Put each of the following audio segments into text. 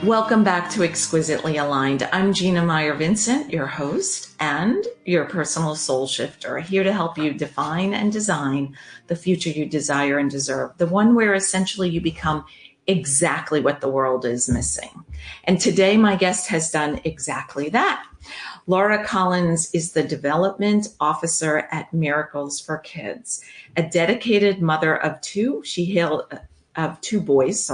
Welcome back to Exquisitely Aligned. I'm Gina Meyer-Vincent, your host and your personal soul shifter, here to help you define and design the future you desire and deserve, the one where essentially you become exactly what the world is missing. And today my guest has done exactly that. Laura Collins is the Development Officer at Miracles for Kids, a dedicated mother of two. Of two boys,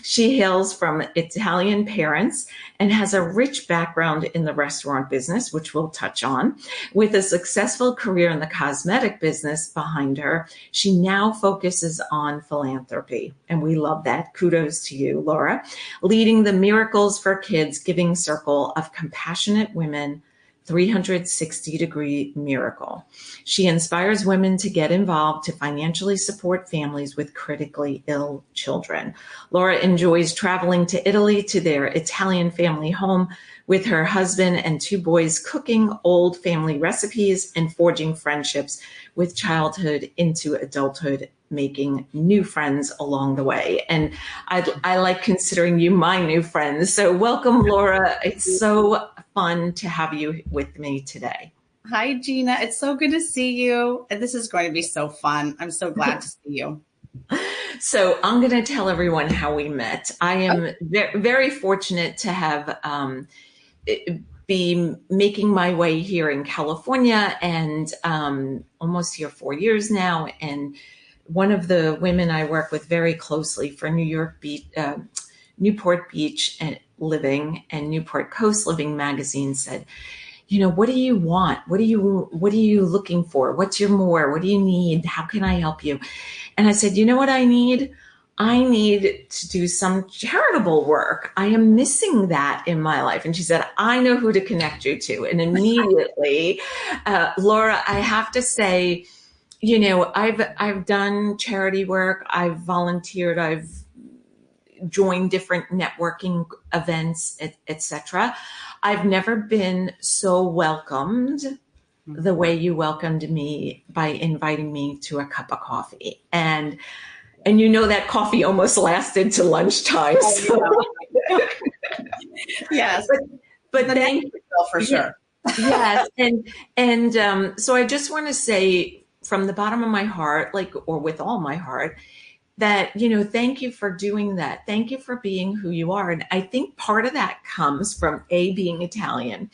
She hails from Italian parents and has a rich background in the restaurant business, which we'll touch on. With a successful career in the cosmetic business behind her, she now focuses on philanthropy. And we love that. Kudos to you, Laura. Leading the Miracles for Kids Giving Circle of Compassionate Women 360-degree miracle. She inspires women to get involved to financially support families with critically ill children. Laura enjoys traveling to Italy to their Italian family home with her husband and two boys, cooking old family recipes and forging friendships with childhood into adulthood, making new friends along the way. And I like considering you my new friends. So welcome, Laura. It's so fun to have you with me today. Hi, Gina. It's so good to see you. And this is going to be so fun. I'm so glad to see you. So I'm going to tell everyone how we met. I am very fortunate to have be making my way here in California and almost here 4 years now. And one of the women I work with very closely for Newport Beach and Living and Newport Coast Living magazine said, what do you want? What are you looking for? What's your more? What do you need? How can I help you? And I said, you know what I need? I need to do some charitable work. I am missing that in my life. And she said, I know who to connect you to. And immediately, Laura, I have to say, I've done charity work. I've volunteered. I've joined different networking events, etc. I've never been so welcomed the way you welcomed me by inviting me to a cup of coffee. And that coffee almost lasted to lunchtime. So. Yes. But thank you for sure. Yes. And so I just want to say from the bottom of my heart, or with all my heart, that, thank you for doing that. Thank you for being who you are. And I think part of that comes from being Italian,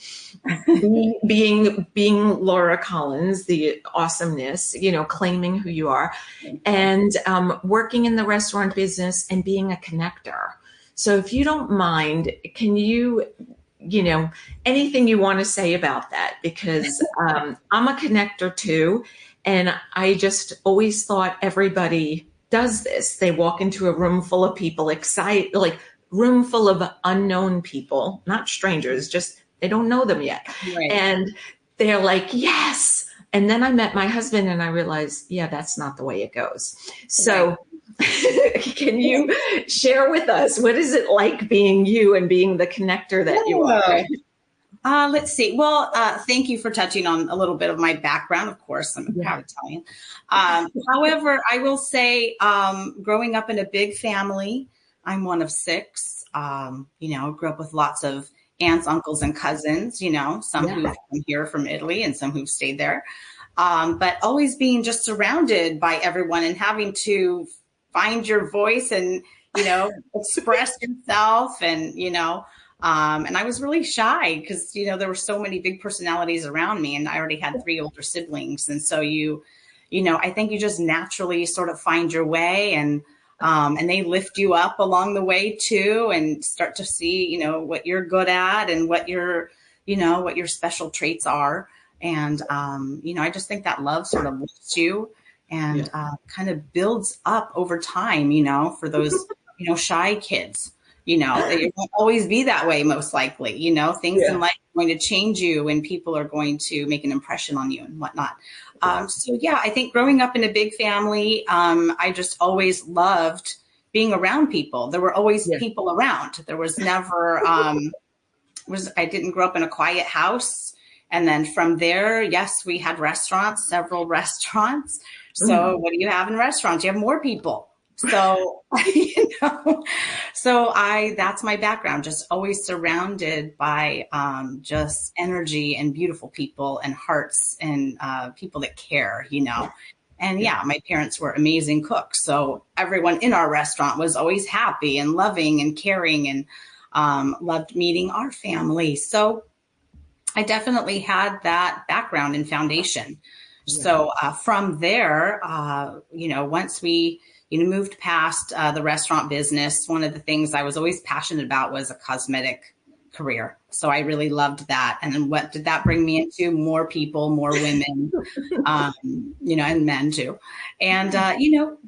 being Laura Collins, the awesomeness, claiming who you are, and working in the restaurant business and being a connector. So if you don't mind, can you, anything you want to say about that? Because I'm a connector too. And I just always thought everybody does this. They walk into a room full of people, room full of unknown people, not strangers, just they don't know them yet. Right. And they're like, yes. And then I met my husband and I realized, that's not the way it goes. So can you share with us, what is it like being you and being the connector that you are? Let's see. Well, thank you for touching on a little bit of my background. Of course, I'm proud Italian. However, I will say, growing up in a big family, I'm one of six. Grew up with lots of aunts, uncles, and cousins. Some who've come here from Italy and some who've stayed there. But always being just surrounded by everyone and having to find your voice and express yourself and I was really shy because, there were so many big personalities around me and I already had 3 older siblings. And so I think you just naturally sort of find your way and they lift you up along the way too, and start to see, what you're good at and what your special traits are. And, I just think that love sort of lifts you and kind of builds up over time, for those, shy kids. It won't always be that way, most likely. Things in life are going to change you and people are going to make an impression on you and whatnot. I think growing up in a big family, I just always loved being around people. There were always people around. There was never, I didn't grow up in a quiet house. And then from there, yes, we had restaurants, several restaurants. So what do you have in restaurants? You have more people. So, that's my background, just always surrounded by just energy and beautiful people and hearts and people that care. And yeah, my parents were amazing cooks. So everyone in our restaurant was always happy and loving and caring and loved meeting our family. So I definitely had that background and foundation. Yeah. So from there, once we moved past the restaurant business, one of the things I was always passionate about was a cosmetic career. So I really loved that. And then what did that bring me into? More people, more women, and men too. And,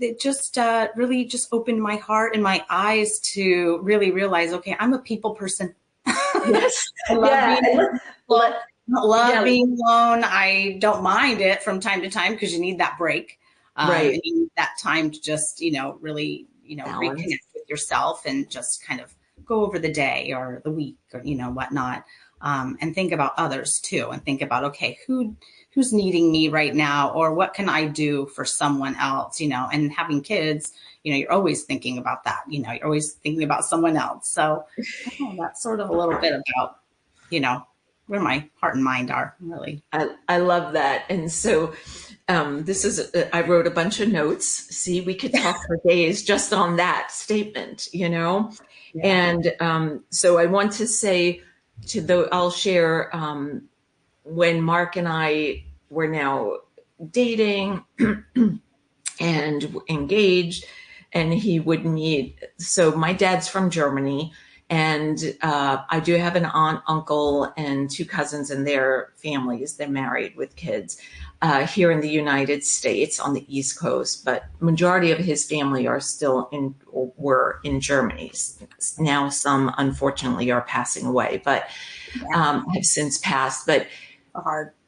it just really just opened my heart and my eyes to really realize, okay, I'm a people person. Yes. I love being alone. I don't mind it from time to time because you need that break. Right. And you need that time to just, really, balance. Reconnect with yourself and just kind of go over the day or the week or, whatnot. And think about others too. And think about, okay, who's needing me right now? Or what can I do for someone else? And having kids, you're always thinking about that. You're always thinking about someone else. So that's sort of a little bit about, where my heart and mind are, really. I love that. And so I wrote a bunch of notes. See, we could talk for days just on that statement, Yeah. And so I want to say I'll share when Mark and I were now dating and engaged, and he would meet. So my dad's from Germany, and I do have an aunt, uncle, and two cousins and their families. They're married with kids here in the United States on the East Coast, but majority of his family were in Germany. Now some, unfortunately, are passing away, but have since passed. But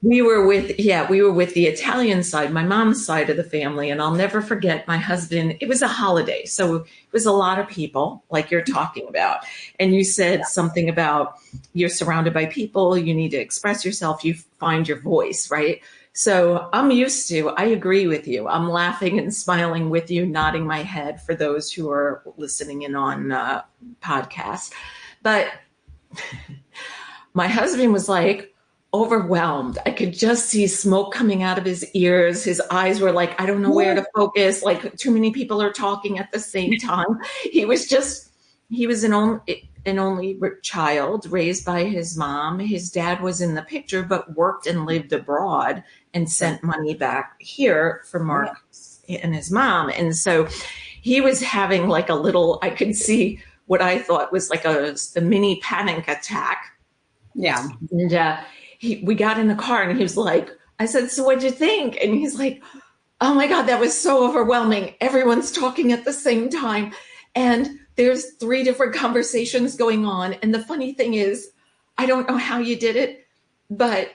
we were with the Italian side, my mom's side of the family. And I'll never forget my husband. It was a holiday. So it was a lot of people like you're talking about. And you said something about you're surrounded by people. You need to express yourself. You find your voice, right? So I agree with you. I'm laughing and smiling with you, nodding my head for those who are listening in on podcasts. But my husband was like, overwhelmed. I could just see smoke coming out of his ears. His eyes were like, I don't know where to focus. Like too many people are talking at the same time. He was an only child raised by his mom. His dad was in the picture, but worked and lived abroad and sent money back here for Mark and his mom. And so he was having like I could see what I thought was like a mini panic attack. Yeah. And, we got in the car and he was like, I said, so what'd you think? And he's like, oh my God, that was so overwhelming. Everyone's talking at the same time. And there's 3 different conversations going on. And the funny thing is, I don't know how you did it, but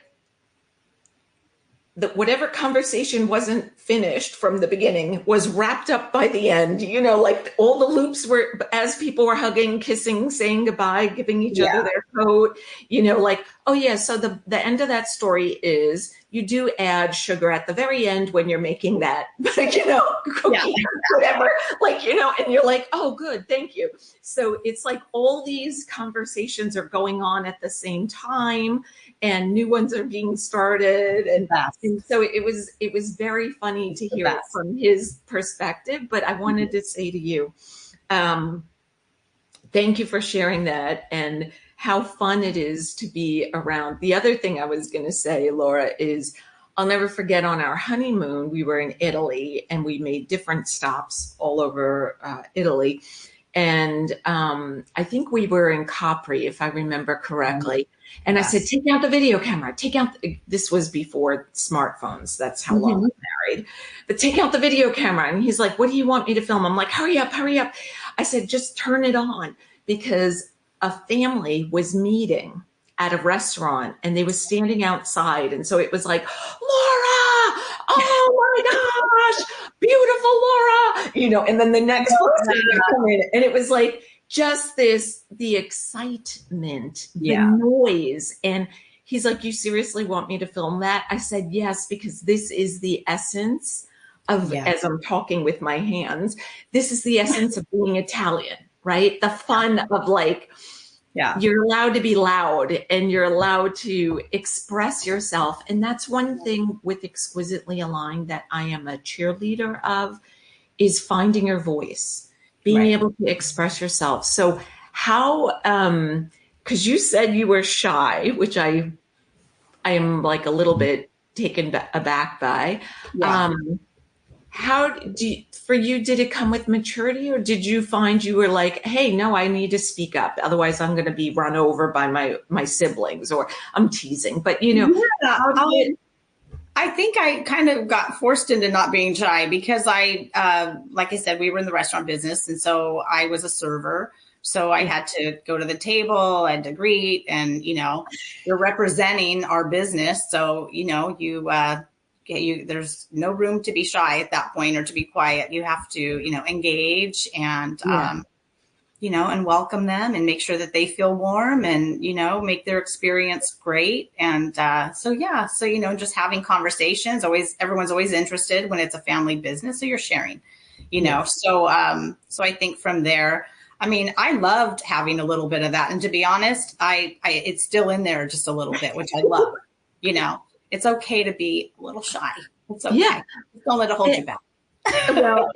whatever conversation wasn't finished from the beginning was wrapped up by the end. Like all the loops were as people were hugging, kissing, saying goodbye, giving each other their coat, like, oh yeah. So the end of that story is you do add sugar at the very end when you're making that, cookie, whatever, and you're like, oh, good. Thank you. So it's like all these conversations are going on at the same time and new ones are being started. And so it was very funny to hear it from his perspective, but I wanted to say to you, thank you for sharing that and how fun it is to be around. The other thing I was going to say, Laura, is I'll never forget on our honeymoon, we were in Italy and we made different stops all over Italy. And I think we were in Capri, if I remember correctly. And I said, take out the video camera, this was before smartphones. That's how long I'm married. But take out the video camera. And he's like, what do you want me to film? I'm like, hurry up. I said, just turn it on, because a family was meeting at a restaurant and they were standing outside. And so it was like, Laura, oh my gosh, beautiful Laura, and then the next person would come in. And it was like, just the excitement, the noise. And he's like, you seriously want me to film that? I said, yes, because this is the essence of as I'm talking with my hands. This is the essence of being Italian, right? The fun of like, you're allowed to be loud and you're allowed to express yourself. And that's one thing with Exquisitely Aligned that I am a cheerleader of, is finding your voice, being able to express yourself. So how, because you said you were shy, which I am like a little bit taken aback by. How for you, did it come with maturity, or did you find you were like, hey, no, I need to speak up, otherwise I'm going to be run over by my siblings? Or I'm teasing, but I think I kind of got forced into not being shy because like I said, we were in the restaurant business, and so I was a server. So I had to go to the table and to greet, and you're representing our business, so there's no room to be shy at that point or to be quiet. You have to, engage and, and welcome them and make sure that they feel warm and, make their experience great. And just having conversations, everyone's always interested when it's a family business. So you're sharing, so I think from there, I mean, I loved having a little bit of that. And to be honest, it's still in there just a little bit, which I love, It's okay to be a little shy. It's okay. Yeah. Don't let it hold you back. Well,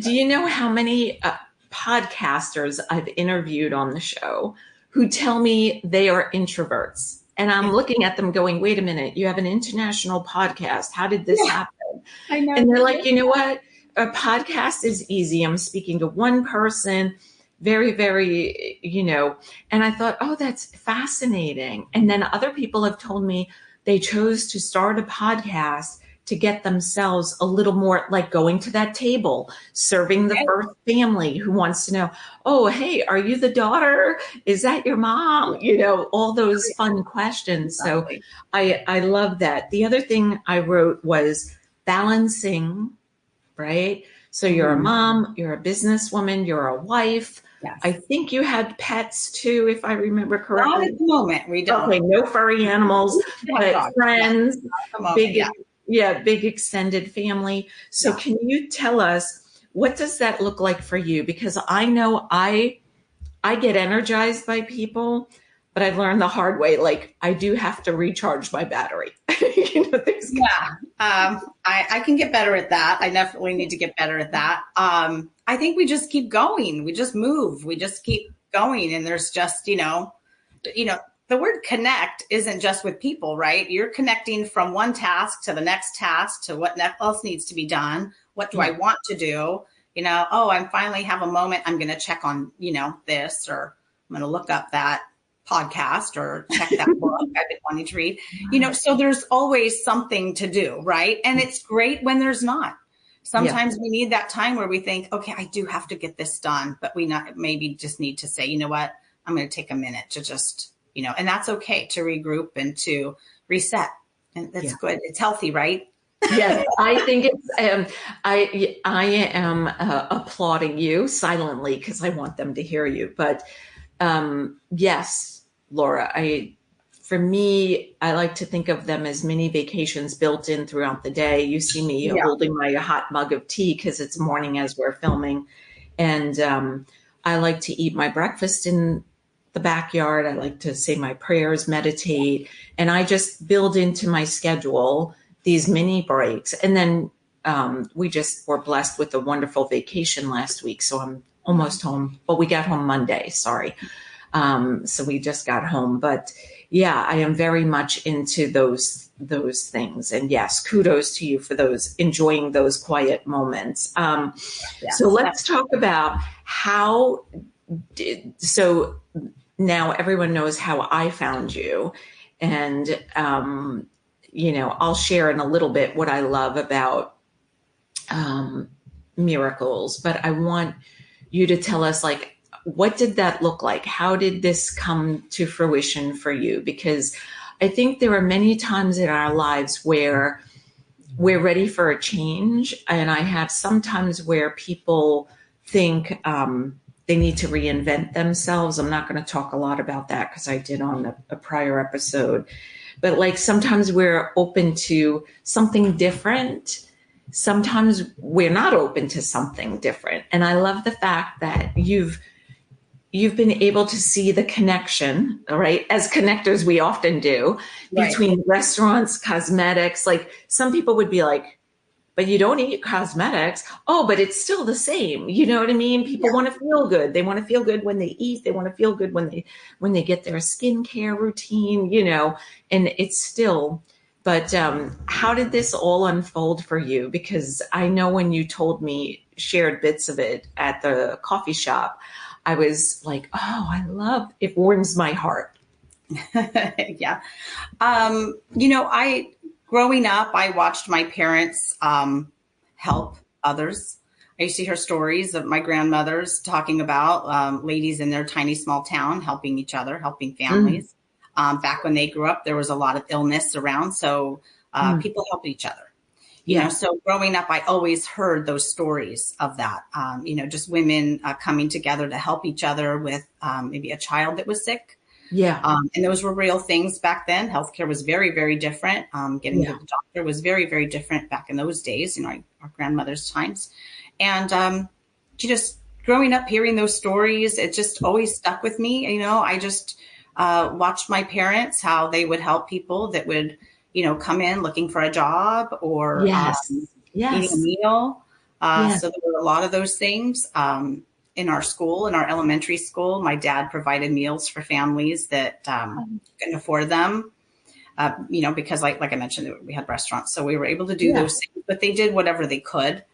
do you know how many podcasters I've interviewed on the show who tell me they are introverts? And I'm looking at them going, wait a minute, you have an international podcast. How did this happen? I know. And they're like, you know what? A podcast is easy. I'm speaking to one person, very, very, and I thought, oh, that's fascinating. And then other people have told me they chose to start a podcast to get themselves a little more like going to that table, serving the first family who wants to know, oh, hey, are you the daughter? Is that your mom? All those fun questions. So I love that. The other thing I wrote was balancing, right? So you're a mom, you're a businesswoman, you're a wife. Yes. I think you had pets too, if I remember correctly. Not at the moment, we don't. Okay, no furry animals, but friends, big extended family. So can you tell us, what does that look like for you? Because I know I get energized by people, but I've learned the hard way, like I do have to recharge my battery. I can get better at that. I definitely need to get better at that. I think we just keep going. We just move. We just keep going. And there's just, the word connect isn't just with people, right? You're connecting from one task to the next task to what else needs to be done. What do I want to do? I finally have a moment. I'm going to check on, this, or I'm going to look up that podcast or check that book I've been wanting to read, so there's always something to do, right? And it's great when there's not. Sometimes we need that time where we think, okay, I do have to get this done, but maybe just need to say, you know what, I'm going to take a minute to just, and that's okay to regroup and to reset. And that's good. It's healthy, right? Yes, I think it's, I am applauding you silently because I want them to hear you. But yes, Laura, for me, I like to think of them as mini vacations built in throughout the day. You see me holding my hot mug of tea because it's morning as we're filming. And I like to eat my breakfast in the backyard. I like to say my prayers, meditate, and I just build into my schedule these mini breaks. And then we just were blessed with a wonderful vacation last week. So I'm almost home. Well, we got home Monday, sorry. So we just got home, but yeah, I am very much into those things. And yes, kudos to you for enjoying those quiet moments. So let's talk about so now everyone knows how I found you. And, I'll share in a little bit what I love about miracles, but I want you to tell us, like, what did that look like? How did this come to fruition for you? Because I think there are many times in our lives where we're ready for a change. And I have sometimes where people think they need to reinvent themselves. I'm not going to talk a lot about that because I did on a prior episode. But like sometimes we're open to something different sometimes we're not open to something different. And I love the fact that you've been able to see the connection, right? As connectors, we often do, Right. between restaurants, cosmetics. Like some people would be like, but you don't eat cosmetics. Oh, but it's still the same. You know what I mean? People want to feel good. They want to feel good when they eat. They want to feel good when they get their skincare routine, and it's still, but how did this all unfold for you? Because I know when you told me, shared bits of it at the coffee shop, I was like, oh, I love it, warms my heart. Yeah. I growing up, I watched my parents help others. I used to hear stories of my grandmothers talking about ladies in their tiny small town helping each other, helping Mm, families. Back when they grew up, there was a lot of illness around, so mm, people helped each other. yeah, So growing up, I always heard those stories of that. Just women coming together to help each other with maybe a child that was sick. yeah, And those were real things back then. Healthcare was very, very different. Getting to yeah, the doctor was very, very different back in those days, our grandmother's times. And just growing up hearing those stories, it just always stuck with me. I just watched my parents, how they would help people that would, come in looking for a job or yes, eating a yes, meal. yes, So there were a lot of those things. In our school, in our elementary school, my dad provided meals for families that couldn't afford them. Because like I mentioned, we had restaurants, so we were able to do yeah, those things. But they did whatever they could.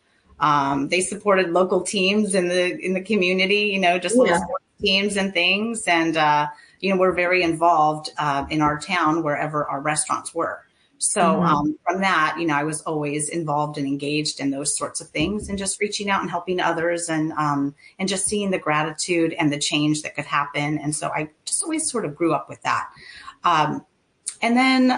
They supported local teams in the community, just little yeah. sports teams and things. And we're very involved in our town wherever our restaurants were. So Mhm. from that, I was always involved and engaged in those sorts of things, and just reaching out and helping others, and just seeing the gratitude and the change that could happen. And so I just always sort of grew up with that. And then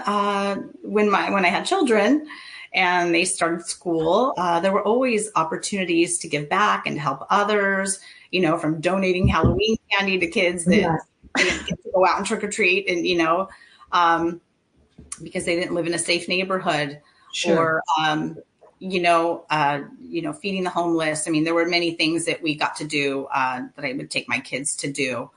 when I had children and they started school, there were always opportunities to give back and help others. From donating Halloween candy to kids that Yes, didn't get to go out and trick or treat, and um, because they didn't live in a safe neighborhood, sure. or feeding the homeless. I mean, there were many things that we got to do that I would take my kids to do.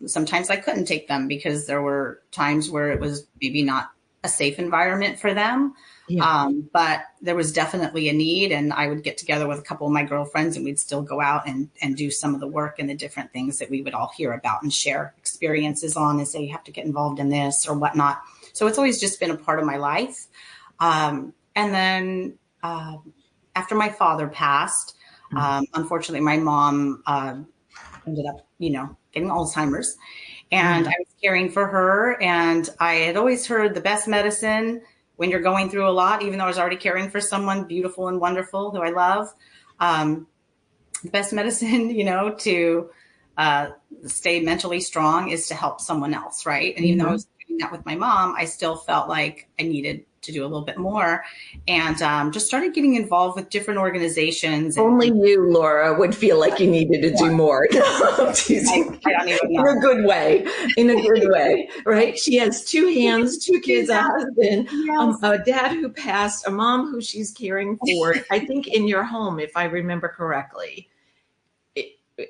Sometimes I couldn't take them because there were times where it was maybe not a safe environment for them. Yeah. But there was definitely a need, and I would get together with a couple of my girlfriends and we'd still go out and do some of the work and the different things that we would all hear about and share experiences on, and say, you have to get involved in this or whatnot. So it's always just been a part of my life. And then after my father passed, Mm. unfortunately, my mom ended up, getting Alzheimer's. And Yeah. I was caring for her. And I had always heard the best medicine when you're going through a lot, even though I was already caring for someone beautiful and wonderful who I love. The best medicine, to stay mentally strong is to help someone else, right? And even though I Mhm. was doing that with my mom, I still felt like I needed to do a little bit more, and just started getting involved with different organizations Only and you, Laura, would feel like you needed to do more. more. No, I'm teasing. I don't even In a know. good way. In a good way, right? She has two hands, two kids, a husband, Yes. a dad who passed, a mom who she's caring for. I think in your home, if I remember correctly,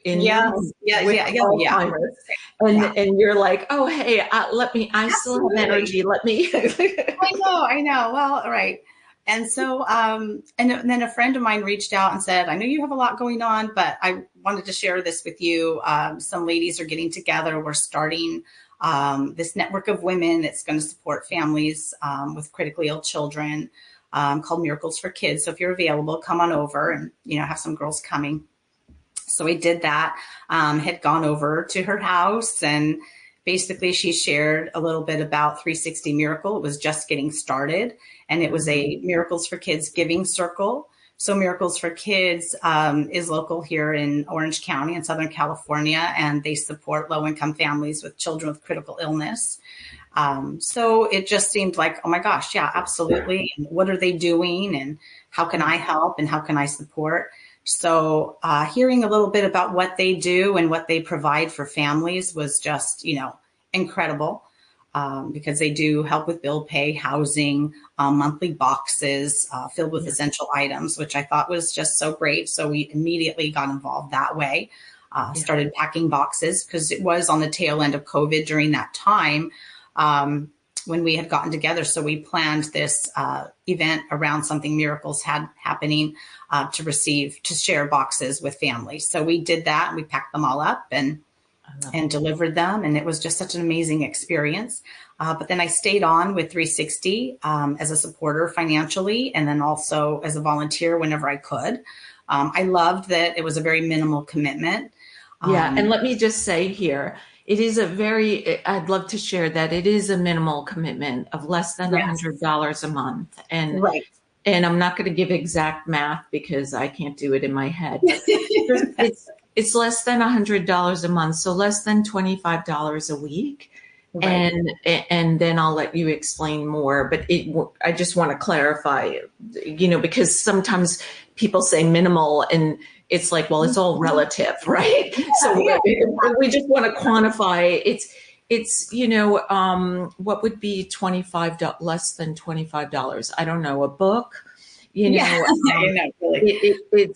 in your Yes. home Yes. with Yeah. Yeah. Yeah. Alzheimer's, and Yeah. you're like, oh hey, I still have Absolutely. energy. Let me. I know. Well, all right. And so, and then a friend of mine reached out and said, I know you have a lot going on, but I wanted to share this with you. Some ladies are getting together. We're starting this network of women that's going to support families with critically ill children, called Miracles for Kids. So if you're available, come on over, and, have some girls coming. So I did that, had gone over to her house, and basically she shared a little bit about 360 Miracle. It was just getting started, and it was a Miracles for Kids giving circle. So Miracles for Kids is local here in Orange County in Southern California, and they support low-income families with children with critical illness. So it just seemed like, oh my gosh, yeah, absolutely. And what are they doing? And how can I help? And how can I support? So hearing a little bit about what they do and what they provide for families was just, incredible. because they do help with bill pay, housing, monthly boxes filled with essential items, which I thought was just so great. So we immediately got involved that way, started packing boxes because it was on the tail end of COVID during that time when we had gotten together. So we planned this event around something Miracles had happening to share boxes with families. So we did that and we packed them all up and delivered them. And it was just such an amazing experience. But then I stayed on with 360 as a supporter financially, and then also as a volunteer whenever I could. I loved that it was a very minimal commitment. And let me just say here, it is I'd love to share that it is a minimal commitment of less than $100 a month. And And I'm not going to give exact math because I can't do it in my head. It's less than $100 a month, so less than $25 a week. Right. And then I'll let you explain more. But I just want to clarify, because sometimes people say minimal and it's like, well, it's all relative, right? So we just want to quantify. It's what would be less than $25? I don't know, a book. It's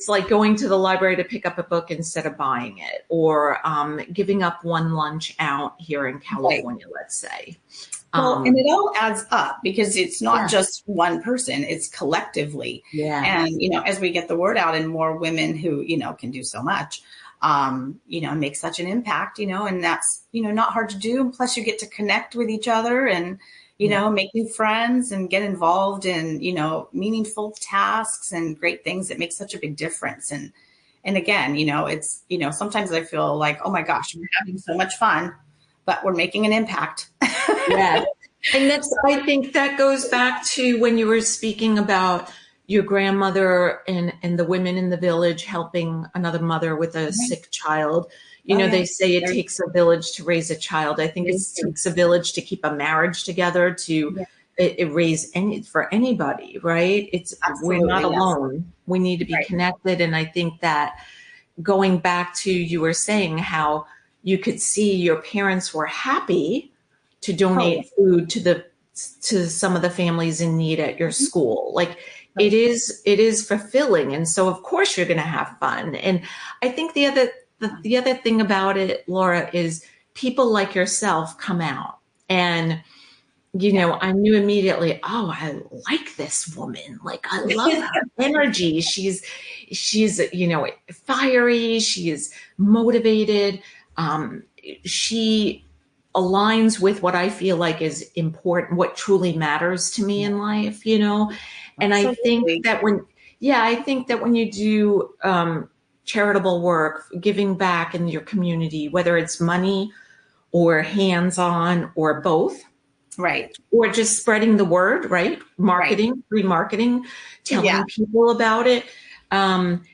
like going to the library to pick up a book instead of buying it, or giving up one lunch out here in California, let's say. Well, and it all adds up because it's not just one person, it's collectively. Yeah. And, as we get the word out and more women who, can do so much, make such an impact, and that's, not hard to do. Plus you get to connect with each other and, make new friends and get involved in, meaningful tasks and great things that make such a big difference. And again, it's, sometimes I feel like, oh my gosh, we're having so much fun, but we're making an impact. Yeah. And I think that goes back to when you were speaking about your grandmother and the women in the village helping another mother with a sick child. They say it takes a village to raise a child. I think it takes a village to keep a marriage together, to raise for anybody, right? We're not alone. We need to be connected. And I think that going back to, you were saying how you could see your parents were happy to donate food to some of the families in need at your school. Like it is fulfilling. And so of course you're going to have fun. And I think the other thing about it, Laura, is people like yourself come out and, I knew immediately, oh, I like this woman. Like, I love her energy. She's, fiery. She is motivated. She aligns with what I feel like is important, what truly matters to me in life, and I think that when you do, charitable work, giving back in your community, whether it's money or hands-on or both, right, or just spreading the word, right, remarketing, telling people about it,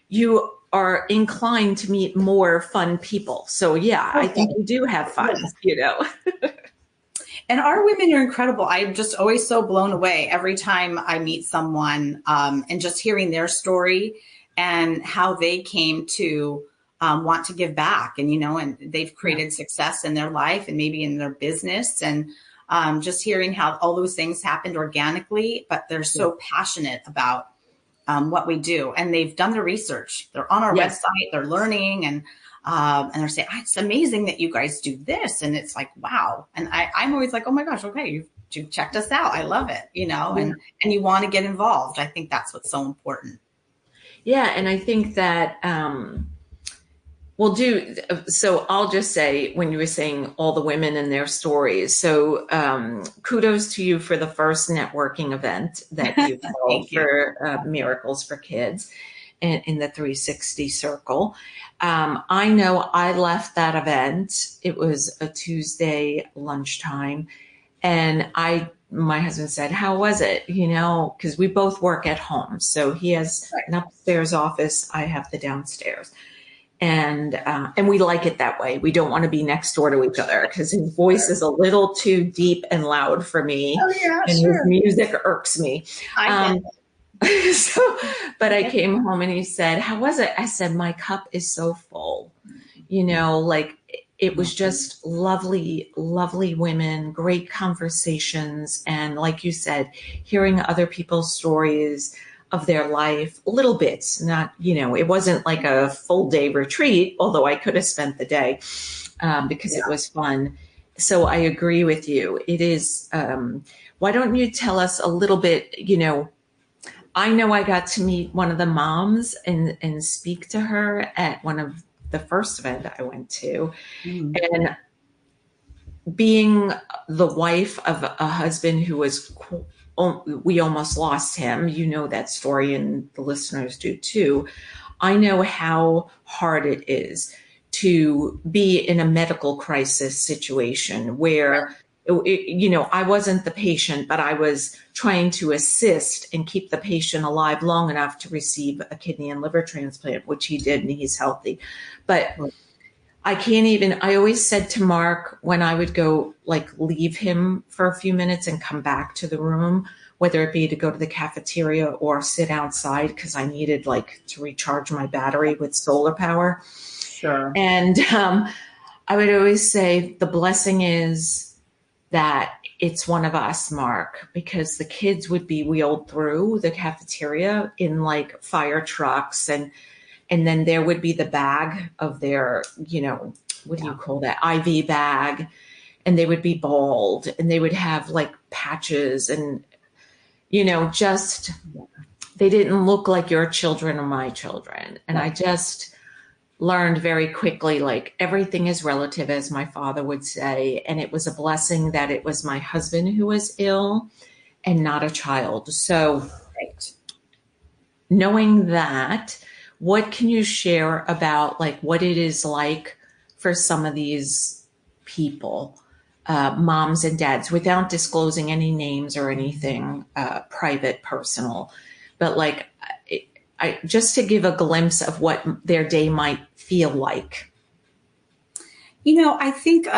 you are inclined to meet more fun people. So I think you do have fun, And our women are incredible. I'm just always so blown away every time I meet someone, and just hearing their story and how they came to want to give back, and and they've created success in their life and maybe in their business, and just hearing how all those things happened organically, but they're so passionate about what we do, and they've done the research. They're on our website, they're learning, and they're saying, it's amazing that you guys do this, and it's like, wow. And I'm always like, oh my gosh, okay, you checked us out. I love it, and you want to get involved. I think that's what's so important. Yeah. And I think that, so I'll just say, when you were saying all the women and their stories, so kudos to you for the first networking event that you held for Miracles for Kids in the 360 circle. I know I left that event. It was a Tuesday lunchtime, and my husband said, how was it? Because we both work at home. So he has an upstairs office. I have the downstairs. And we like it that way. We don't want to be next door to each other because his voice is a little too deep and loud for me. Oh, yeah, and his music irks me. But I came home and he said, how was it? I said, my cup is so full, it was just lovely, lovely women, great conversations. And like you said, hearing other people's stories of their life, little bits, not, it wasn't like a full day retreat, although I could have spent the day because it was fun. So I agree with you. It is, why don't you tell us a little bit, I know I got to meet one of the moms and speak to her at one of the first event I went to. Mm-hmm. And being the wife of a husband who was, we almost lost him. You know that story, and the listeners do too. I know how hard it is to be in a medical crisis situation where, I wasn't the patient, but I was trying to assist and keep the patient alive long enough to receive a kidney and liver transplant, which he did, and he's healthy. But I always said to Mark when I would go leave him for a few minutes and come back to the room, whether it be to go to the cafeteria or sit outside because I needed to recharge my battery with solar power. Sure. And I would always say the blessing is that it's one of us, Mark, because the kids would be wheeled through the cafeteria in fire trucks, and then there would be the bag of their, what do you call that? IV bag. And they would be bald, and they would have patches, and, just, they didn't look like your children or my children. And I just learned very quickly, everything is relative, as my father would say. And it was a blessing that it was my husband who was ill and not a child. So knowing that, what can you share about what it is like for some of these people, moms and dads, without disclosing any names or anything private, personal, but just to give a glimpse of what their day might feel like? I think,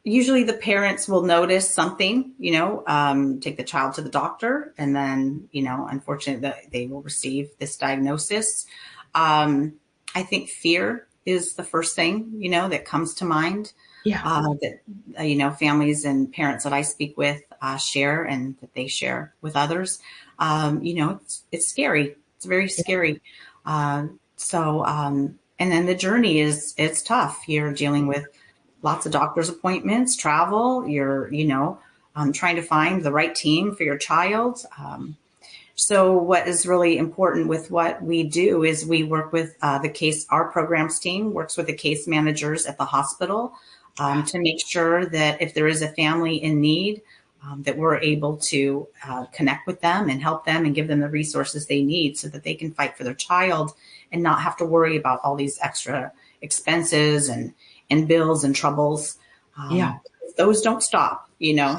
usually the parents will notice something, take the child to the doctor, and then, unfortunately they will receive this diagnosis. I think fear is the first thing, that comes to mind. Yeah. That, families and parents that I speak with share, and that they share with others. It's scary. It's very scary. And then the journey it's tough. You're dealing with lots of doctor's appointments, travel. You're, trying to find the right team for your child. So what is really important with what we do is we work with our programs team works with the case managers at the hospital to make sure that if there is a family in need, that we're able to connect with them and help them and give them the resources they need so that they can fight for their child and not have to worry about all these extra expenses and bills and troubles. Those don't stop,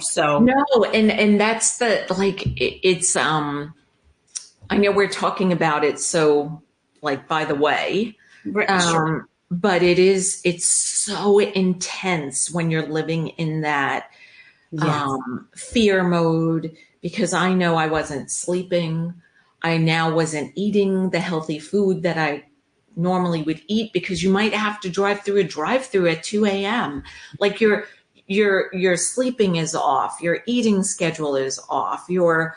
so. No, and that's it's, I know we're talking about it, so by the way, Sure. But it's so intense when you're living in that fear mode, because I know I wasn't sleeping. I now wasn't eating the healthy food that I normally would eat, because you might have to drive through a drive-through at 2 a.m. Your sleeping is off. Your eating schedule is off. Your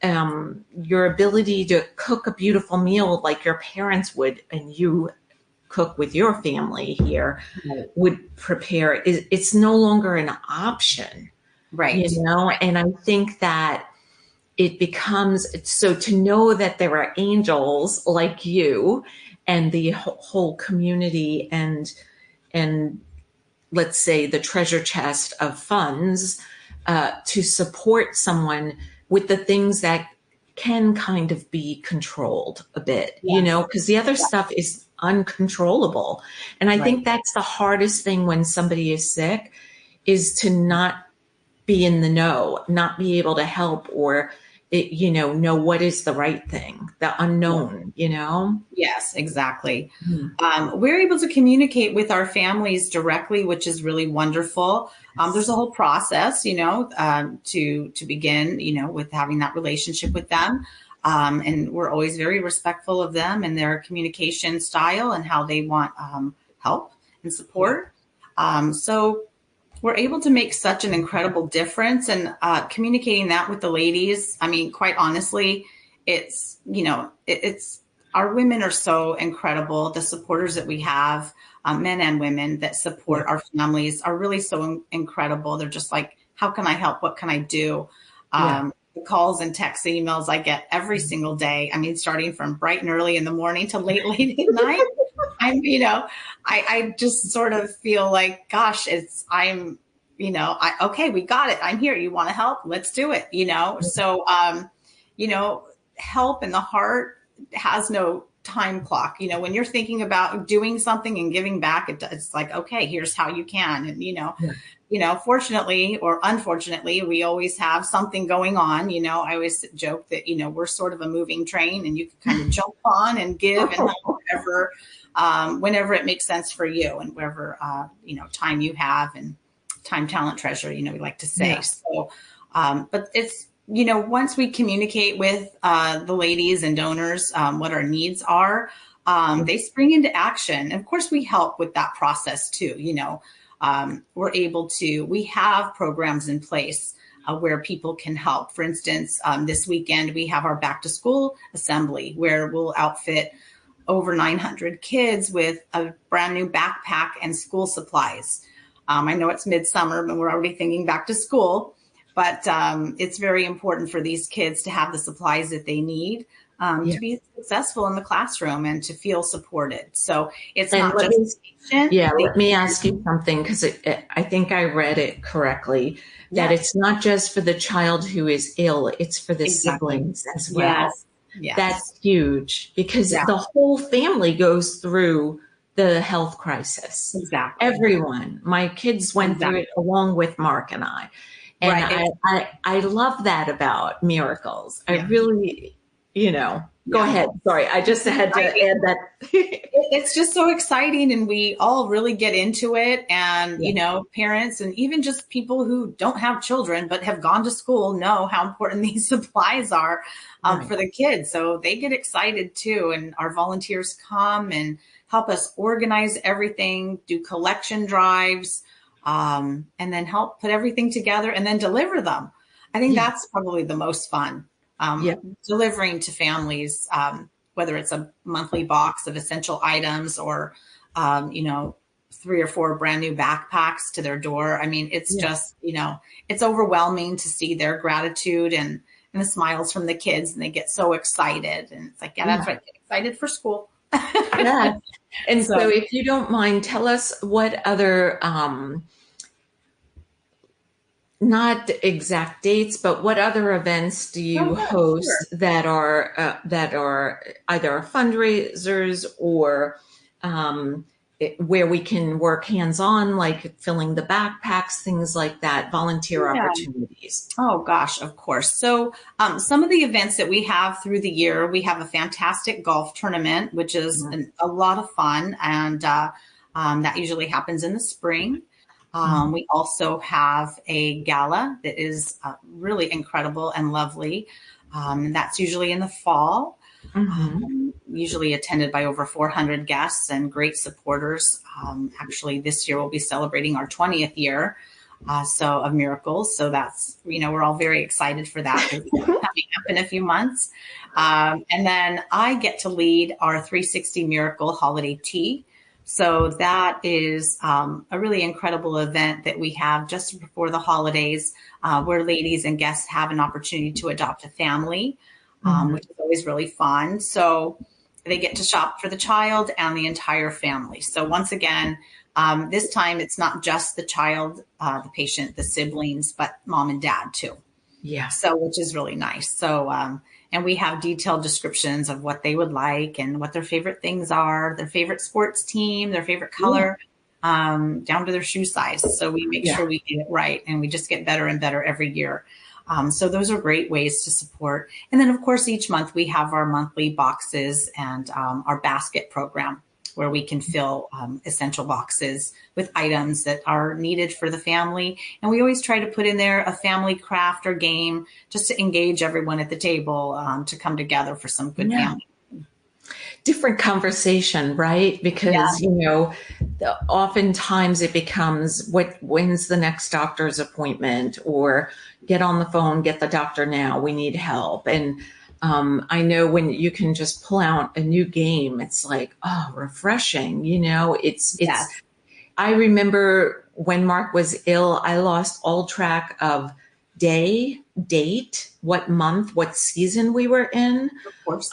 ability to cook a beautiful meal like your parents would, and you cook with your family here, would prepare. It's no longer an option. Right. And I think that it becomes, so to know that there are angels like you and the whole community and let's say the treasure chest of funds to support someone with the things that can kind of be controlled a bit, because the other stuff is uncontrollable. And I think that's the hardest thing when somebody is sick, is to not be in the know, not be able to help, or know what is the right thing, the unknown, Yes, exactly. Mm-hmm. We're able to communicate with our families directly, which is really wonderful. There's a whole process, to begin, with having that relationship with them. And we're always very respectful of them and their communication style and how they want help and support. So we're able to make such an incredible difference, and communicating that with the ladies. I mean, quite honestly, it's, it's our women are so incredible. The supporters that we have, men and women that support our families, are really so incredible. They're just like, how can I help? What can I do? The calls and texts, emails I get every single day. I mean, starting from bright and early in the morning to late at night. I just sort of feel like, gosh, okay, we got it. I'm here. You want to help? Let's do it. So, help in the heart has no time clock. When you're thinking about doing something and giving back, it's like, okay, here's how you can. And, fortunately or unfortunately, we always have something going on. I always joke that, we're sort of a moving train, and you can kind of jump on and give and help whenever it makes sense for you, and wherever, time you have, and time, talent, treasure, we like to say. So, but it's, once we communicate with the ladies and donors what our needs are, they spring into action. And of course, we help with that process too. We have programs in place where people can help. For instance, this weekend, we have our back to school assembly, where we'll outfit over 900 kids with a brand new backpack and school supplies. I know it's midsummer, but we're already thinking back to school. But it's very important for these kids to have the supplies that they need to be successful in the classroom and to feel supported. So it's not just patient. Yeah, let me ask you something, because I think I read it correctly, that it's not just for the child who is ill, it's for the siblings as well. Yes. That's huge, because the whole family goes through the health crisis. Exactly. Everyone. My kids went through it along with Mark and I. And I love that about Miracles. I really, go ahead. Sorry, I just had to add that. It's just so exciting, and we all really get into it. And, parents and even just people who don't have children but have gone to school know how important these supplies are for the kids. So they get excited too. And our volunteers come and help us organize everything, do collection drives, and then help put everything together and then deliver them. I think that's probably the most fun, delivering to families, whether it's a monthly box of essential items or, 3 or 4 brand new backpacks to their door. I mean, it's just, it's overwhelming to see their gratitude and the smiles from the kids, and they get so excited. And it's like, that's right. Get excited for school. And so if you don't mind, tell us what other, not exact dates, but what other events do you host that are either fundraisers or where we can work hands-on, like filling the backpacks, things like that, volunteer opportunities? Oh, gosh, of course. So some of the events that we have through the year, we have a fantastic golf tournament, which is a lot of fun. And that usually happens in the spring. We also have a gala that is really incredible and lovely. That's usually in the fall. Usually attended by over 400 guests and great supporters. Actually, this year we'll be celebrating our 20th year of Miracles. So that's, we're all very excited for that. It's coming up in a few months. And then I get to lead our 360 Miracle Holiday Tea. So that is a really incredible event that we have just before the holidays, where ladies and guests have an opportunity to adopt a family, which is always really fun. So they get to shop for the child and the entire family. So once again, this time it's not just the child, the patient, the siblings, but mom and dad too. Yeah. So, which is really nice. So, and we have detailed descriptions of what they would like and what their favorite things are, their favorite sports team, their favorite color, down to their shoe size. So we make sure we get it right, and we just get better and better every year. So those are great ways to support. And then, of course, each month we have our monthly boxes and our basket program, where we can fill essential boxes with items that are needed for the family. And we always try to put in there a family craft or game just to engage everyone at the table to come together for some good family. different conversation, right? Yeah. Because, oftentimes it becomes when's the next doctor's appointment, or get on the phone, get the doctor now, we need help. And I know when you can just pull out a new game, it's like, oh, refreshing. Yes. I remember when Mark was ill, I lost all track of day, date, what month, what season we were in. Of course.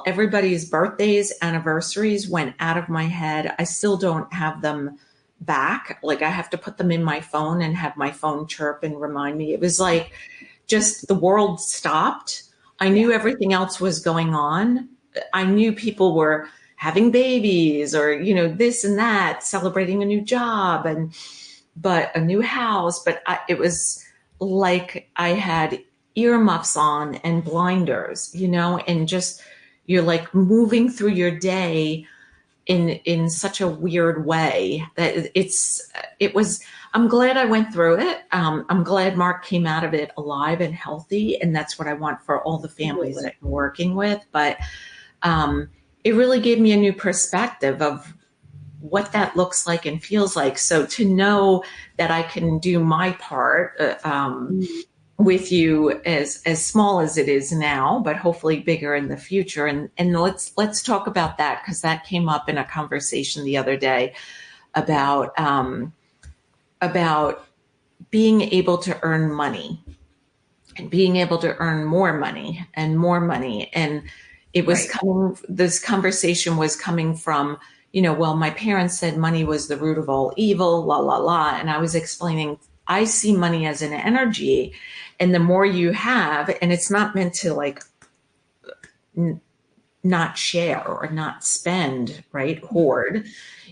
Everybody's birthdays, anniversaries went out of my head. I still don't have them back. Like, I have to put them in my phone and have my phone chirp and remind me. It was like just the world stopped. I knew everything else was going on. I knew people were having babies, or, this and that, celebrating a new job but a new house. But it was like I had earmuffs on and blinders, and just, you're like moving through your day in such a weird way that I'm glad I went through it. I'm glad Mark came out of it alive and healthy. And that's what I want for all the families that you're working with. But it really gave me a new perspective of what that looks like and feels like. So to know that I can do my part with you, as small as it is now, but hopefully bigger in the future. And let's talk about that, because that came up in a conversation the other day about being able to earn money, and being able to earn more money and more money. And it was this conversation was coming from, well, my parents said money was the root of all evil, la, la, la. And I was explaining, I see money as an energy. And the more you have, and it's not meant to like not share or not spend, right? Hoard.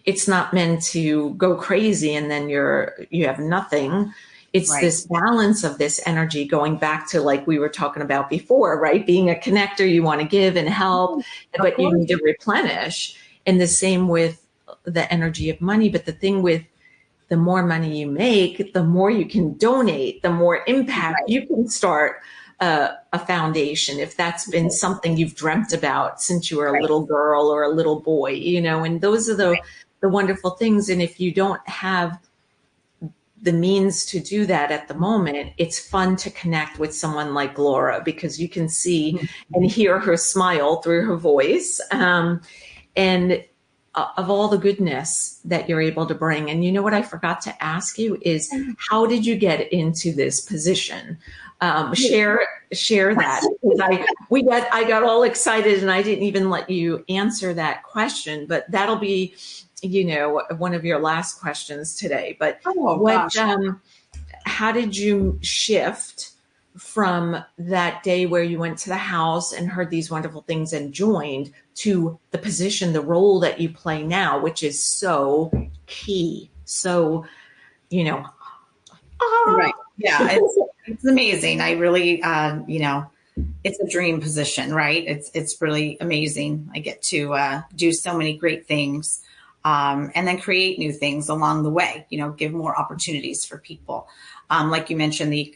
It's not meant to go crazy and then you have nothing. It's this balance of this energy, going back to, like we were talking about before, right? Being a connector, you want to give and help, but you need to replenish. And the same with the energy of money. But the thing with the more money you make, the more you can donate, the more impact you can start a foundation, if that's been something you've dreamt about since you were a little girl or a little boy, and those are the wonderful things. And if you don't have the means to do that at the moment, it's fun to connect with someone like Laura, because you can see and hear her smile through her voice. And of all the goodness that you're able to bring. And what I forgot to ask you is, how did you get into this position? Share that. I got all excited and I didn't even let you answer that question, but that'll be, one of your last questions today. But how did you shift from that day where you went to the house and heard these wonderful things and joined, to the position, the role that you play now, which is so key? So, Right. Yeah. It's amazing. I really, it's a dream position, right? It's really amazing. I get to do so many great things, and then create new things along the way, give more opportunities for people. Like you mentioned, the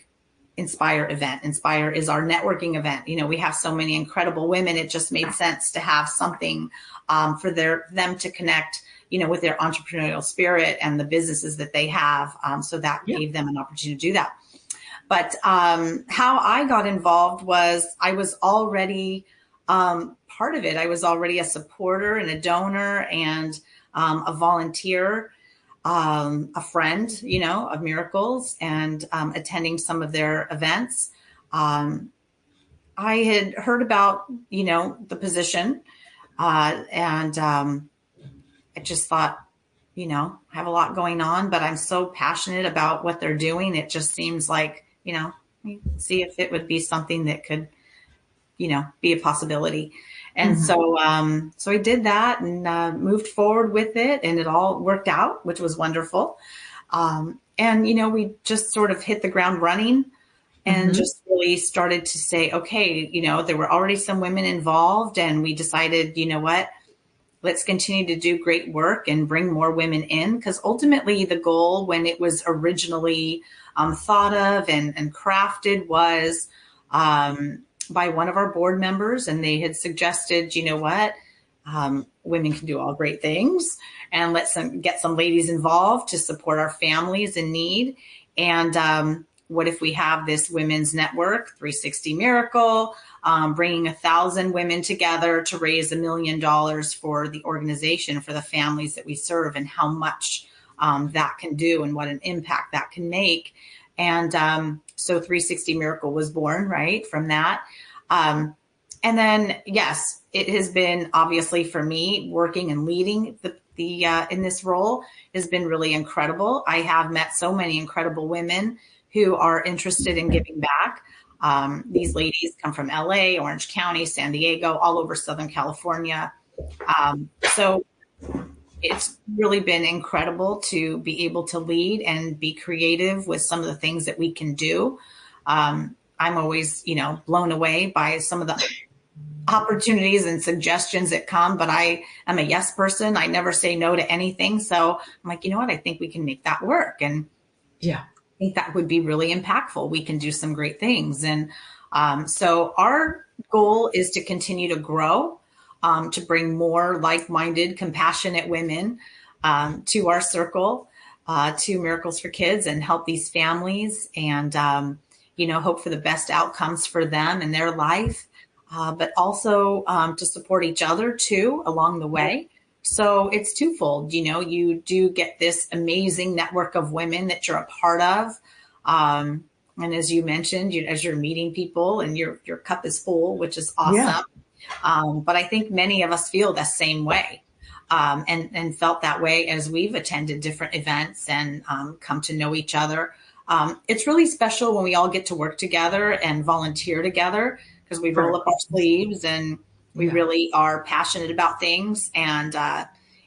Inspire event. Inspire is our networking event. We have so many incredible women. It just made sense to have something for them to connect, with their entrepreneurial spirit and the businesses that they have. So that gave them an opportunity to do that. But how I got involved was, I was already part of it. I was already a supporter and a donor and a volunteer, a friend, of Miracles, and attending some of their events. I had heard about, the position, and I just thought, I have a lot going on, but I'm so passionate about what they're doing. It just seems like, see if it would be something that could, be a possibility. And so I did that and moved forward with it, and it all worked out, which was wonderful. And, we just sort of hit the ground running and just really started to say, okay, there were already some women involved, and we decided, what, let's continue to do great work and bring more women in. Because ultimately the goal, when it was originally thought of and crafted, was by one of our board members, and they had suggested, you know what, women can do all great things, and let's get some ladies involved to support our families in need. And what if we have this women's network, 360 Miracle, bringing 1,000 women together to raise $1 million for the organization, for the families that we serve, and how much that can do and what an impact that can make. And so 360 Miracle was born, right, from that. And then, yes, it has been, obviously for me, working and leading the in this role has been really incredible. I have met so many incredible women who are interested in giving back. These ladies come from LA, Orange County, San Diego, all over Southern California. So it's really been incredible to be able to lead and be creative with some of the things that we can do. I'm always, blown away by some of the opportunities and suggestions that come, but I am a yes person. I never say no to anything. So I'm like, you know what? I think we can make that work. And yeah, I think that would be really impactful. We can do some great things. And so our goal is to continue to grow, to bring more like-minded, compassionate women to our circle, to Miracles for Kids, and help these families and, hope for the best outcomes for them and their life, but also to support each other too along the way. So it's twofold. You do get this amazing network of women that you're a part of. And as you mentioned, as you're meeting people and your cup is full, which is awesome. Yeah. But I think many of us feel the same way, and felt that way as we've attended different events and come to know each other. It's really special when we all get to work together and volunteer together, because we roll up our sleeves and we really are passionate about things. And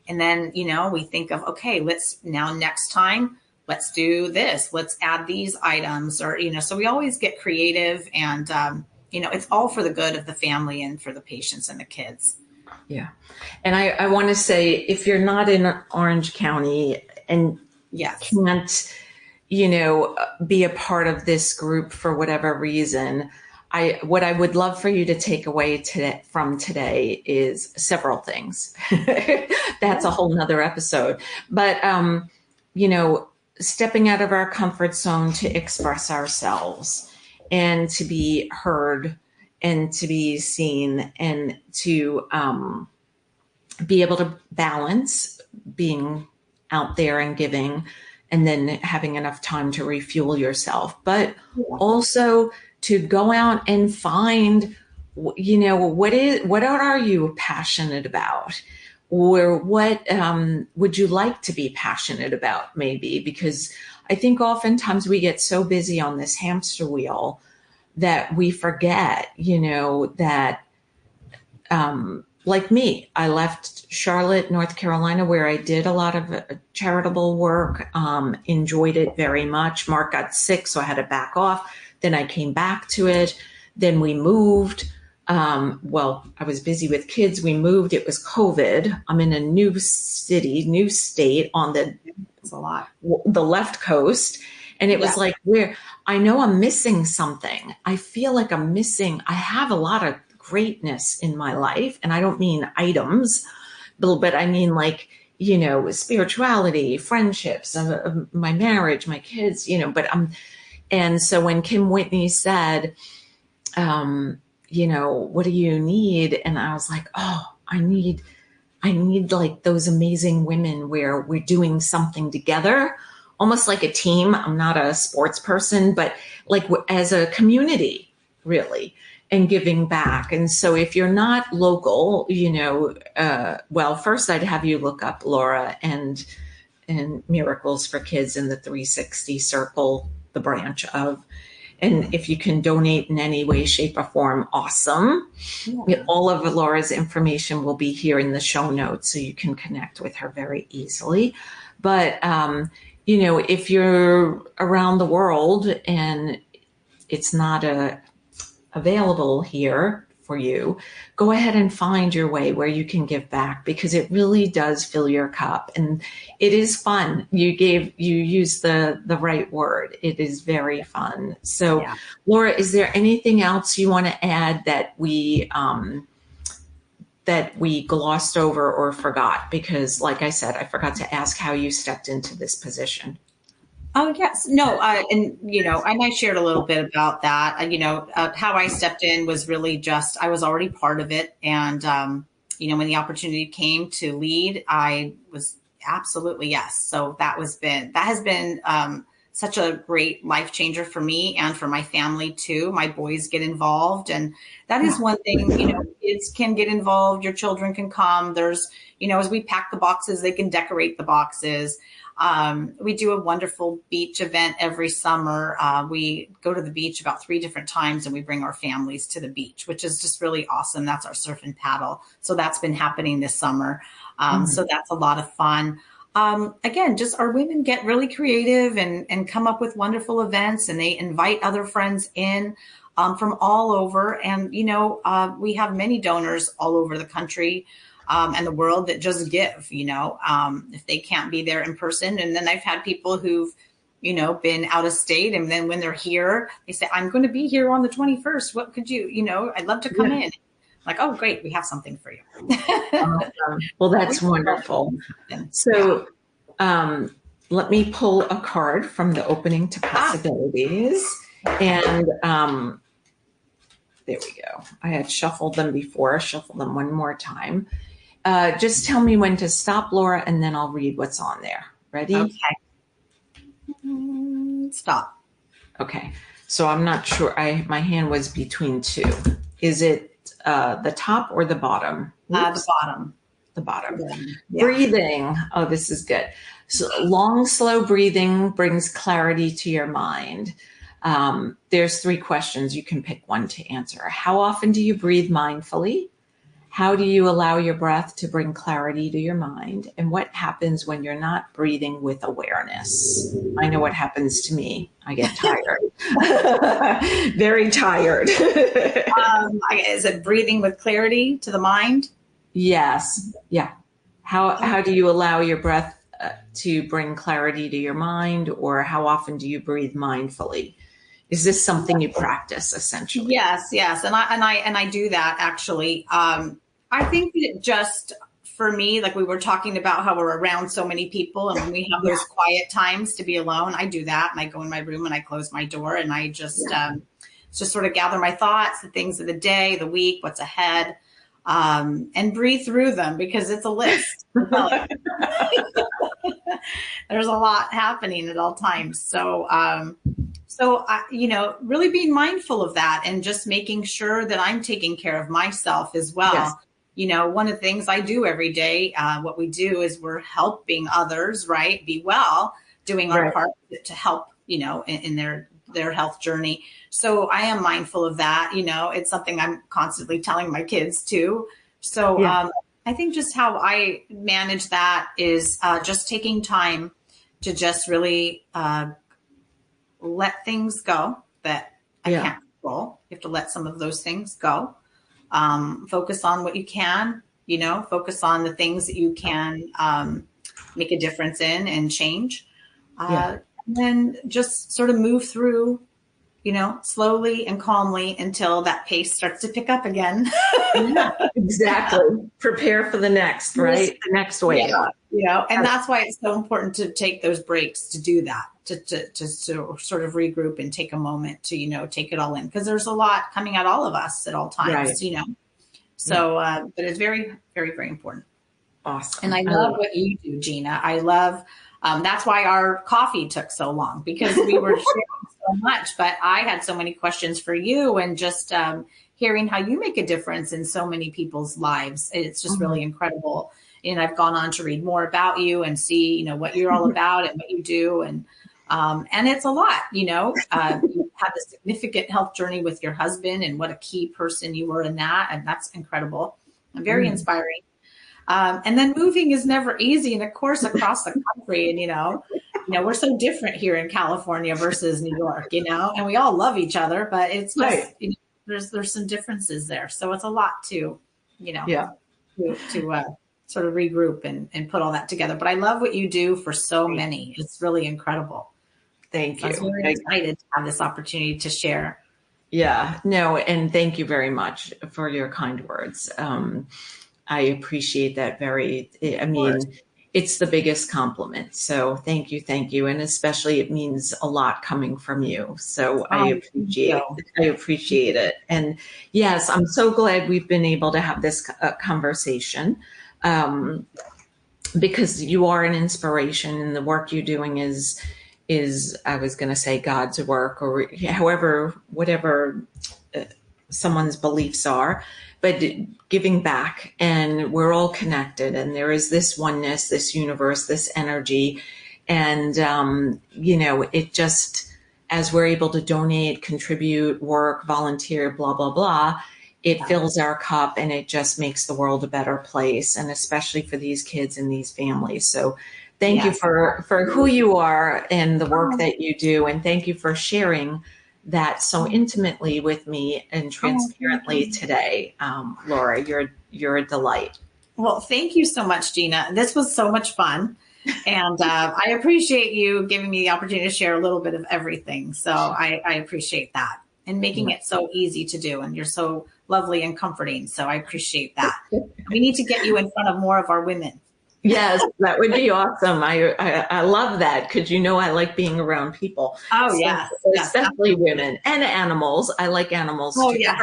then, we think of, okay, next time, let's do this. Let's add these items, or, so we always get creative, and, it's all for the good of the family and for the patients and the kids. Yeah. And I want to say, if you're not in Orange County and can't, be a part of this group for whatever reason, what I would love for you to take away from today is several things. That's a whole nother episode. But, stepping out of our comfort zone to express ourselves and to be heard and to be seen, and to be able to balance being out there and giving, and then having enough time to refuel yourself, but also to go out and find, what are you passionate about, or what would you like to be passionate about, maybe? Because I think oftentimes we get so busy on this hamster wheel that we forget, that like me, I left Charlotte, North Carolina, where I did a lot of charitable work, enjoyed it very much. Mark got sick, so I had to back off. Then I came back to it. Then we moved. I was busy with kids. We moved. It was COVID. I'm in a new city, new state on the left coast. And it was like, I know I'm missing something. I feel like I'm missing. I have a lot of greatness in my life. And I don't mean items, but I mean spirituality, friendships, my marriage, my kids, and so when Kim Whitney said, what do you need? And I was like, I need like those amazing women where we're doing something together, almost like a team. I'm not a sports person, but like as a community, really, and giving back. And so if you're not local, first I'd have you look up Laura and Miracles for Kids in the 360 Circle, the branch of. And if you can donate in any way, shape, or form, awesome. Yeah. All of Laura's information will be here in the show notes, so you can connect with her very easily. But, if you're around the world and it's not available here for you, go ahead and find your way where you can give back, because it really does fill your cup, and it is fun. You used the right word. It is very fun. So, Yeah. Laura, is there anything else you want to add that we glossed over or forgot? Because, like I said, I forgot to ask how you stepped into this position. Oh, yes. No. And I shared a little bit about that. How I stepped in was really just, I was already part of it. And, when the opportunity came to lead, I was absolutely yes. So that has been such a great life changer for me and for my family too. My boys get involved, and that is one thing, kids can get involved. Your children can come. There's, as we pack the boxes, they can decorate the boxes. We do a wonderful beach event every summer. We go to the beach about 3 different times, and we bring our families to the beach, which is just really awesome. That's our surf and paddle. So that's been happening this summer. So that's a lot of fun. Again, just our women get really creative and come up with wonderful events, and they invite other friends in from all over. And, we have many donors all over the country and the world that just give, if they can't be there in person. And then I've had people who've, been out of state. And then when they're here, they say, I'm going to be here on the 21st. What could you, I'd love to come in. Like, oh, great. We have something for you. Awesome. Well, that's wonderful. So let me pull a card from the opening to possibilities. And there we go. I had shuffled them before. Shuffle them one more time. Just tell me when to stop, Laura, and then I'll read what's on there. Ready? Okay. Stop. Okay. So I'm not sure. My hand was between 2. Is it the top or the bottom? The bottom. The bottom. Yeah. Breathing. Oh, this is good. So long, slow breathing brings clarity to your mind. There's 3 questions. You can pick one to answer. How often do you breathe mindfully? How do you allow your breath to bring clarity to your mind? And what happens when you're not breathing with awareness? I know what happens to me. I get tired. Very tired. Is it breathing with clarity to the mind? Yes. Yeah. How do you allow your breath to bring clarity to your mind, or how often do you breathe mindfully? Is this something you practice essentially? Yes. And I do that actually. I think that just for me, like we were talking about how we're around so many people, and when we have those quiet times to be alone, I do that. And I go in my room and I close my door, and I just sort of gather my thoughts, the things of the day, the week, what's ahead, and breathe through them, because it's a list. There's a lot happening at all times. So, really being mindful of that, and just making sure that I'm taking care of myself as well. Yes. One of the things I do every day, what we do is we're helping others, right, be well, doing our part to help, in their health journey. So I am mindful of that. It's something I'm constantly telling my kids too. So I think just how I manage that is just taking time to just really let things go that I can't control. You have to let some of those things go. Focus on what you can, focus on the things that you can make a difference in and change. And then just sort of move through, slowly and calmly until that pace starts to pick up again. Exactly. Prepare for the next, right? The next wave. And that's why it's so important to take those breaks to do that, to sort of regroup and take a moment to, take it all in, because there's a lot coming at all of us at all times, So, but it's very, very, very important. Awesome. And I love what you do, Gina. I love, that's why our coffee took so long, because we were sharing so much, but I had so many questions for you, and just hearing how you make a difference in so many people's lives. It's just really incredible. And I've gone on to read more about you and see, what you're all about and what you do. And it's a lot, you had a significant health journey with your husband, and what a key person you were in that. And that's incredible and very inspiring. And then moving is never easy. And of course, across the country, and, we're so different here in California versus New York, and we all love each other, but it's just, there's some differences there. So it's a lot to, Yeah. to sort of regroup and put all that together. But I love what you do for so many. It's really incredible. Thank So I was you. very excited to have this opportunity to share. Yeah, no, and thank you very much for your kind words. I appreciate that I mean, it's the biggest compliment. So thank you. And especially it means a lot coming from you. So I appreciate it. And yes, I'm so glad we've been able to have this conversation. Because you are an inspiration and the work you're doing is I was going to say God's work, or whatever someone's beliefs are, but giving back, and we're all connected, and there is this oneness, this universe, this energy. And, it just, as we're able to donate, contribute, work, volunteer, blah, blah, blah, it fills our cup and it just makes the world a better place. And especially for these kids and these families. So thank you for who you are and the work that you do. And thank you for sharing that so intimately with me and transparently today. Laura, you're a delight. Well, thank you so much, Gina. This was so much fun. And I appreciate you giving me the opportunity to share a little bit of everything. So I appreciate that, and making it so easy to do. And you're so lovely and comforting. So I appreciate that. We need to get you in front of more of our women. Yes, that would be awesome. I love that, because I like being around people. Oh, yes. Especially women and animals. I like animals too. Yes.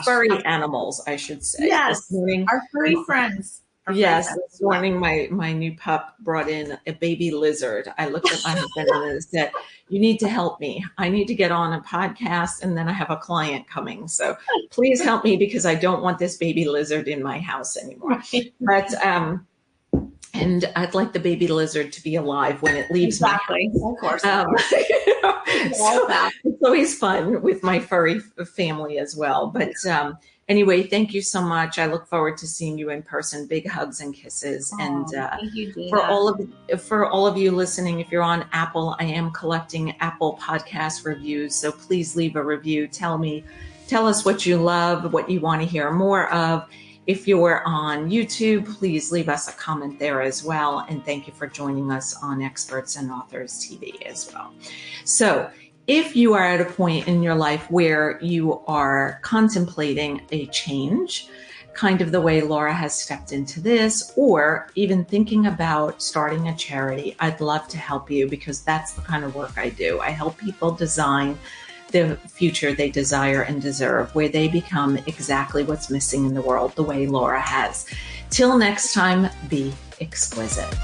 Furry animals, I should say. Yes, our furry friends. This morning my new pup brought in a baby lizard. I looked at my husband and said, "You need to help me. I need to get on a podcast, and then I have a client coming. So please help me, because I don't want this baby lizard in my house anymore." But and I'd like the baby lizard to be alive when it leaves my house. Of course. So it's always fun with my furry family as well. But anyway, thank you so much. I look forward to seeing you in person. Big hugs and kisses. And thank you, Gina. for all of you listening, if you're on Apple, I am collecting Apple podcast reviews. So please leave a review. Tell us what you love, what you want to hear more of. If you're on YouTube, please leave us a comment there as well. And thank you for joining us on Experts and Authors TV as well. So if you are at a point in your life where you are contemplating a change, kind of the way Laura has stepped into this, or even thinking about starting a charity, I'd love to help you, because that's the kind of work I do. I help people design the future they desire and deserve, where they become exactly what's missing in the world, the way Laura has. Till next time, be exquisite.